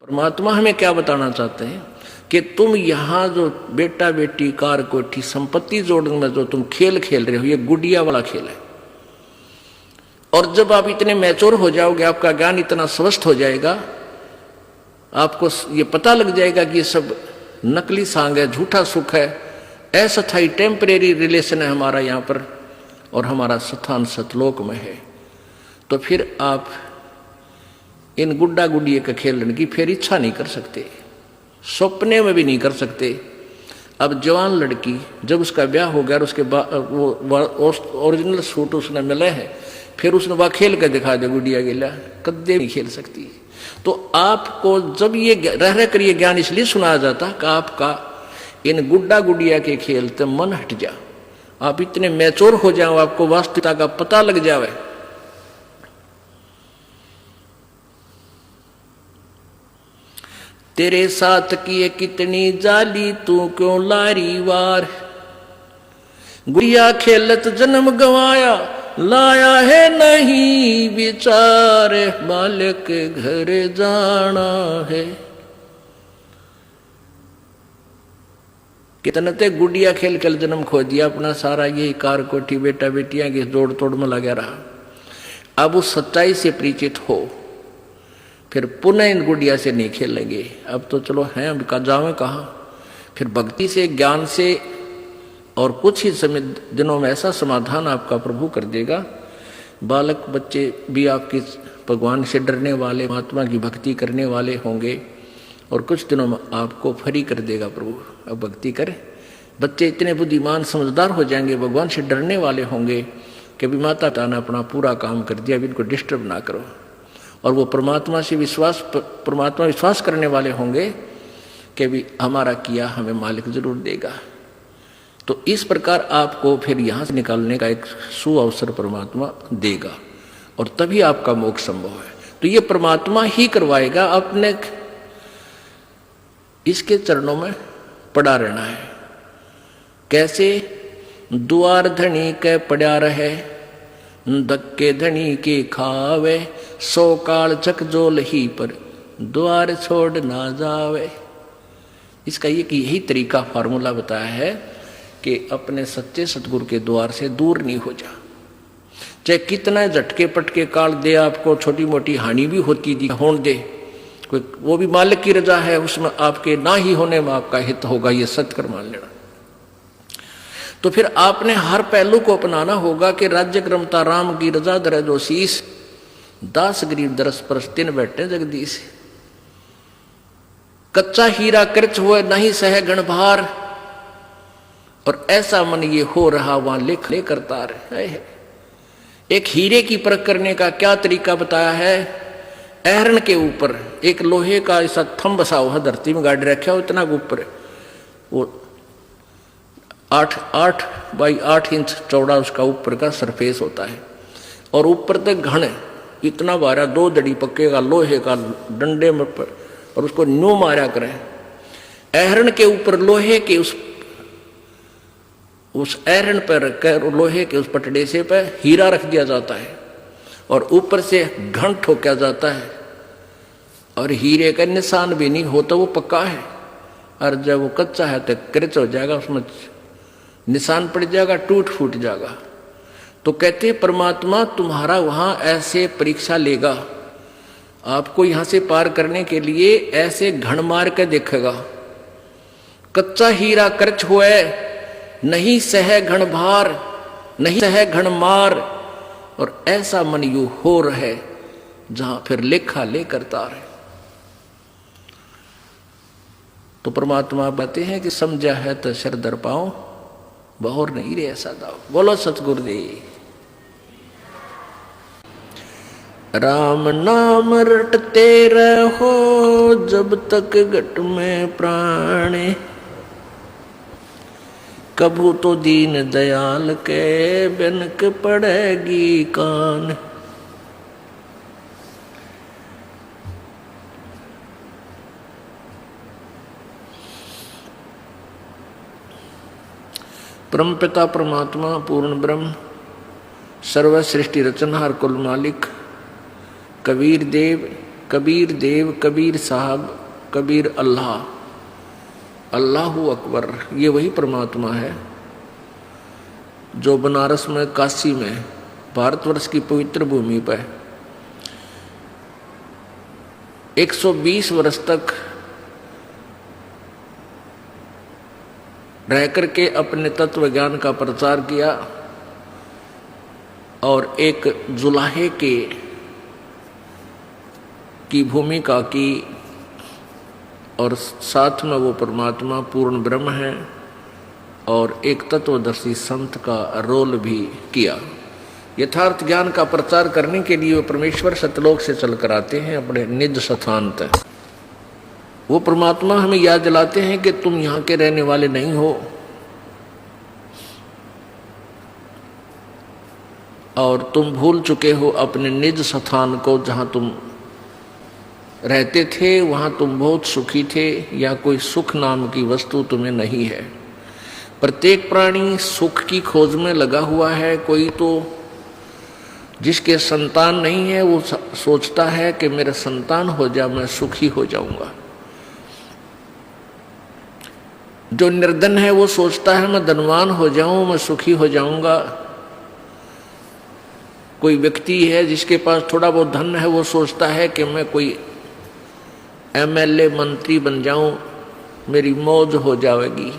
परमात्मा हमें क्या बताना चाहते हैं कि तुम यहाँ जो बेटा बेटी कार कोठी संपत्ति जोड़ने में जो तुम खेल खेल रहे हो, ये गुड़िया वाला खेल है। और जब आप इतने मैच्योर हो जाओगे, आपका ज्ञान इतना स्वस्थ हो जाएगा, आपको ये पता लग जाएगा कि ये सब नकली सांग है, झूठा सुख है, अस्थायी टेम्परेरी रिलेशन है हमारा यहाँ पर, और हमारा स्थान सतलोक में है। तो फिर आप इन गुड्डा गुड़िए का खेलने की फिर इच्छा नहीं कर सकते, सपने में भी नहीं कर सकते। अब जवान लड़की जब उसका ब्याह हो गया और उसके बाद वो ओरिजिनल सूट उसने मिले हैं, फिर उसने वह खेल कर दिखा दे गुड़िया गिला, कदे नहीं खेल सकती। तो आपको जब ये रह कर ये ज्ञान इसलिए सुनाया जाता कि आपका इन गुड्डा गुड़िया के खेल से मन हट जा, आप इतने मैच्योर हो जाओ, आपको वास्तविकता का पता लग जावे। तेरे साथ किए कितनी जाली, तू क्यों लारी वार। गुड़िया खेलत जन्म गवाया, लाया है नहीं विचार, बालक के घर जाना है। कितने ते गुड़िया खेल खेल जन्म खो दिया अपना सारा, ये कार कोठी बेटा बेटियां की जोड़ तोड़ में लगा रहा। अब उस सच्चाई से परिचित हो, फिर पुनः इन गुड़िया से नहीं खेलेंगे। अब तो चलो हैं, अब का जावे कहाँ। फिर भक्ति से, ज्ञान से, और कुछ ही समय दिनों में ऐसा समाधान आपका प्रभु कर देगा। बालक बच्चे भी आपके भगवान से डरने वाले, महात्मा की भक्ति करने वाले होंगे, और कुछ दिनों में आपको फ्री कर देगा प्रभु। अब भक्ति करें, बच्चे इतने बुद्धिमान समझदार हो जाएंगे, भगवान से डरने वाले होंगे कि भी माता पिता ने अपना पूरा काम कर दिया, अभी इनको डिस्टर्ब ना करो। और वो परमात्मा से विश्वास करने वाले होंगे कि भी हमारा किया हमें मालिक जरूर देगा। तो इस प्रकार आपको फिर यहाँ से निकालने का एक सुअवसर परमात्मा देगा, और तभी आपका मोक्ष संभव है। तो ये परमात्मा ही करवाएगा, अपने इसके चरणों में पड़ा रहना है। कैसे? द्वार धनी के पड़ा रहे, धक्के धनी के खावे, सो काल चकजोल ही पर द्वार छोड़ ना जावे। इसका यही तरीका फार्मूला बताया है कि अपने सच्चे सतगुरु के द्वार से दूर नहीं हो जा। चाहे कितना झटके पटके काल दे, आपको छोटी मोटी हानि भी होती थी होने दे, कोई वो भी मालिक की रजा है, उसमें आपके ना ही होने में आपका हित होगा, ये सत्य कर मान लेना। तो फिर आपने हर पहलू को अपनाना होगा कि राज्य क्रमता राम की रजा धरे जो शीस, दास गरीब दरस परस तिन बैठे जगदीश। कच्चा हीरा कृच हुए नहीं सह गण भार, और ऐसा मन ये हो रहा वहां लिख ले करता रहे। एक हीरे की परख करने का क्या तरीका बताया है? एहरन के ऊपर एक लोहे का ऐसा थंब बसा हुआ, धरती में गाड़ रखा हो, इतना ऊपर, वो 8 बाई 8 इंच चौड़ा उसका ऊपर का सरफेस होता है, और ऊपर तक घन इतना बारा 2 दड़ी पक्के का लोहे का डंडे में, और उसको न्यू मारा करें। एहरन के ऊपर लोहे के उस एहरन पर रखकर लोहे के उस पटड़े से पर हीरा रख दिया जाता है, और ऊपर से घन ठोका जाता है, और हीरे का निशान भी नहीं होता, वो पक्का है। और जब वो कच्चा है तो क्रच हो जाएगा, उसमें निशान पड़ जाएगा, टूट फूट जाएगा। तो कहते परमात्मा तुम्हारा वहां ऐसे परीक्षा लेगा, आपको यहां से पार करने के लिए ऐसे घण मार के देखेगा। कच्चा हीरा कर्च हुए, नहीं सह घण भार, नहीं सह घण मार, और ऐसा मन यू हो रहे जहां फिर लेखा ले करता रहे। तो परमात्मा बताते हैं कि समझा है तो शर दर पाओ, बहुर नहीं रे ऐसा दाओ। बोलो सतगुरुदेव। राम नाम रटते रहो जब तक घट में प्राणे, कभू तो दीन दयाल के बिनक पड़ेगी कान। परम पिता परमात्मा पूर्ण ब्रह्म सर्व सृष्टि रचनहार कुल मालिक कबीर देव कबीर देव, कबीर साहब, कबीर अल्लाह, अल्लाहू अकबर, ये वही परमात्मा है जो बनारस में, काशी में, भारतवर्ष की पवित्र भूमि पर 120 वर्ष तक रह करके अपने तत्व ज्ञान का प्रचार किया और एक जुलाहे की भूमिका की, और साथ में वो परमात्मा पूर्ण ब्रह्म है और एक तत्वदर्शी संत का रोल भी किया। यथार्थ ज्ञान का प्रचार करने के लिए वो परमेश्वर सतलोक से चलकर आते हैं अपने निज स्थान तक। वो परमात्मा हमें याद दिलाते हैं कि तुम यहाँ के रहने वाले नहीं हो और तुम भूल चुके हो अपने निज स्थान को, जहाँ तुम रहते थे वहाँ तुम बहुत सुखी थे, या कोई सुख नाम की वस्तु तुम्हें नहीं है। प्रत्येक प्राणी सुख की खोज में लगा हुआ है। कोई तो जिसके संतान नहीं है वो सोचता है कि मेरा संतान हो जाए मैं सुखी हो जाऊंगा। जो निर्धन है वो सोचता है मैं धनवान हो जाऊं, मैं सुखी हो जाऊंगा। कोई व्यक्ति है जिसके पास थोड़ा बहुत धन है, वो सोचता है कि मैं कोई एमएलए मंत्री बन जाऊं, मेरी मौज हो जाएगी।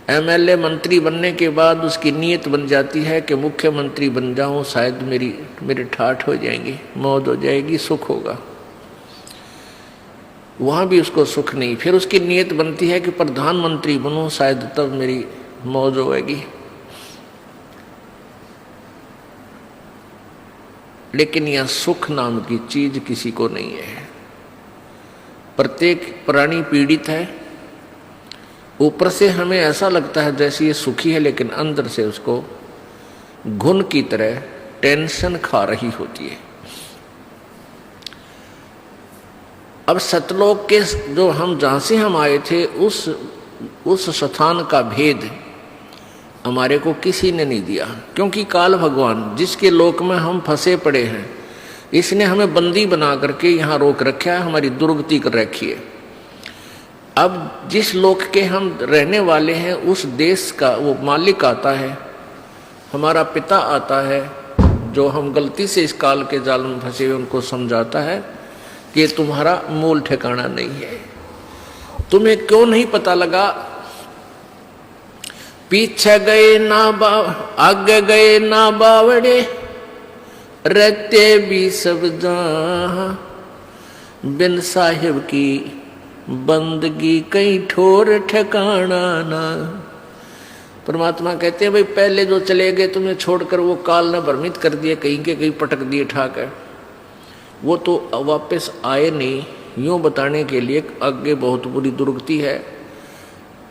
एमएलए मंत्री बनने के बाद उसकी नीयत बन जाती है कि मुख्यमंत्री बन जाऊं, शायद मेरे ठाठ हो जाएंगे, मौज हो जाएगी, सुख होगा। वहां भी उसको सुख नहीं। फिर उसकी नीयत बनती है कि प्रधानमंत्री बनूं, शायद तब मेरी मौज होगी। लेकिन यह सुख नाम की चीज किसी को नहीं है। प्रत्येक प्राणी पीड़ित है। ऊपर से हमें ऐसा लगता है जैसे ये सुखी है, लेकिन अंदर से उसको घुन की तरह टेंशन खा रही होती है। अब सतलोक के जो हम जहां से हम आए थे उस स्थान का भेद हमारे को किसी ने नहीं दिया, क्योंकि काल भगवान जिसके लोक में हम फंसे पड़े हैं, इसने हमें बंदी बना करके यहाँ रोक रखा है, हमारी दुर्गति कर रखी है। अब जिस लोक के हम रहने वाले हैं उस देश का वो मालिक आता है, हमारा पिता आता है, जो हम गलती से इस काल के जाल में फंसे हुए उनको समझाता है कि तुम्हारा मूल ठिकाना नहीं है। तुम्हें क्यों नहीं पता लगा? पीछे गए ना आगे गए ना बावड़े, रहते भी सब जहां, बिन साहिब की बंदगी कहीं ठोर ठिकाना ना। परमात्मा कहते हैं भाई पहले जो चले गए तुम्हें छोड़कर, वो काल ने भ्रमित कर दिए, कहीं के कहीं पटक दिए ठाकर, वो तो वापस आए नहीं। यूं बताने के लिए आगे बहुत बुरी दुर्गति है,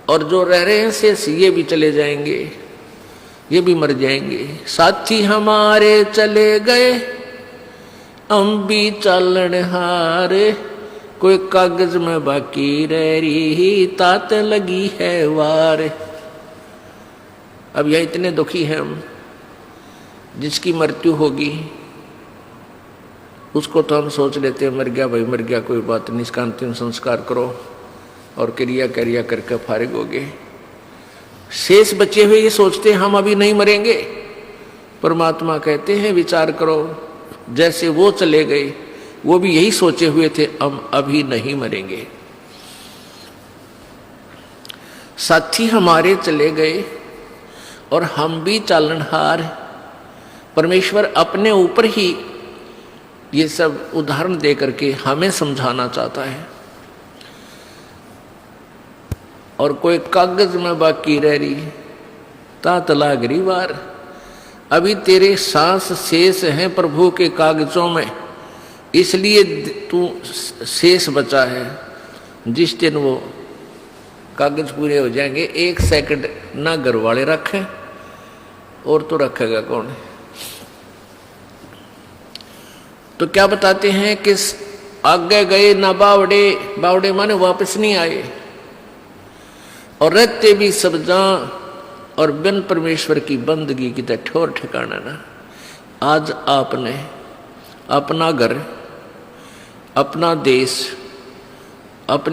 और जो रह रहे हैं से ये भी चले जाएंगे, ये भी मर जाएंगे। साथी हमारे चले गए हम भी चलन हारे, कोई कागज में बाकी रह रही तात लगी है वार। अब यह इतने दुखी हैं हम, जिसकी मृत्यु होगी उसको तो हम सोच लेते हैं मर गया भाई मर गया, कोई बात नहीं, इसका अंतिम संस्कार करो और क्रिया करके फारिग हो गए। शेष बचे हुए ये सोचते हैं हम अभी नहीं मरेंगे। परमात्मा कहते हैं विचार करो, जैसे वो चले गए वो भी यही सोचे हुए थे हम अभी नहीं मरेंगे। साथी हमारे चले गए और हम भी चालनहार। परमेश्वर अपने ऊपर ही ये सब उदाहरण दे करके हमें समझाना चाहता है। और कोई कागज में बाकी रह रही तात लागरी वार। अभी तेरे सांस शेष हैं प्रभु के कागजों में, इसलिए तू शेष बचा है। जिस दिन वो कागज पूरे हो जाएंगे, 1 सेकंड ना घर वाले रखें और तो रखेगा कौन? तो क्या बताते हैं कि आगे गए ना बावड़े, बावड़े माने वापस नहीं आए, और रहते भी सब जहां, और बिन परमेश्वर की बंदगी की ठोर ठिकाना ना। आज आपने अपना घर अपना देश, अपनी